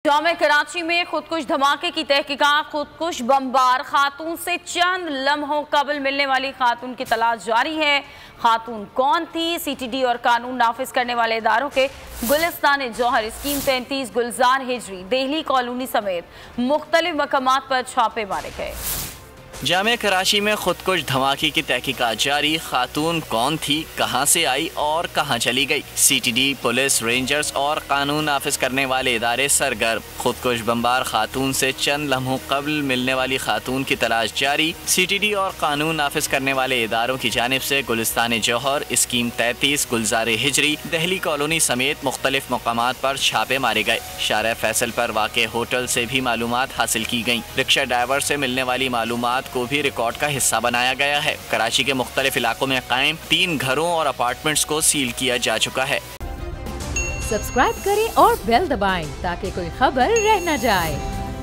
जामे कराची में खुदकुश धमाके की तहकीकात। खुदकुश बमबार खातून से चंद लम्हों कबल मिलने वाली खातून की तलाश जारी है। खातून कौन थी? सीटीडी और कानून नाफिज करने वाले इदारों के गुलिस्तान जौहर स्कीम 33 गुलजार हिजरी देहली कॉलोनी समेत मुख्तलिफ मकामात पर छापे मारे गए। जामे कराची में खुदकुश धमाके की तहकीकात जारी। खातून कौन थी, कहां से आई और कहां चली गई? सीटीडी, पुलिस, रेंजर्स और कानून नाफिज करने वाले इदारे सरगर्म। खुदकुश बमबार खातून से चंद लम्हों कबल मिलने वाली खातून की तलाश जारी। सीटीडी और कानून नाफिज करने वाले इदारों की जानिब से गुलिस्तान जौहर स्कीम 33 गुलजार हिजरी देहली कॉलोनी समेत मुख्तलिफ मकामात पर छापे मारे गए। शारा फैसल पर वाक़े होटल से भी मालूमात हासिल की गयी। रिक्शा ड्राइवर से मिलने वाली मालूमात को भी रिकॉर्ड का हिस्सा बनाया गया है। कराची के मुख्तलिफ इलाकों में कायम 3 घरों और अपार्टमेंट्स को सील किया जा चुका है। सब्सक्राइब करें और बेल दबाएं ताकि कोई खबर रह न जाए।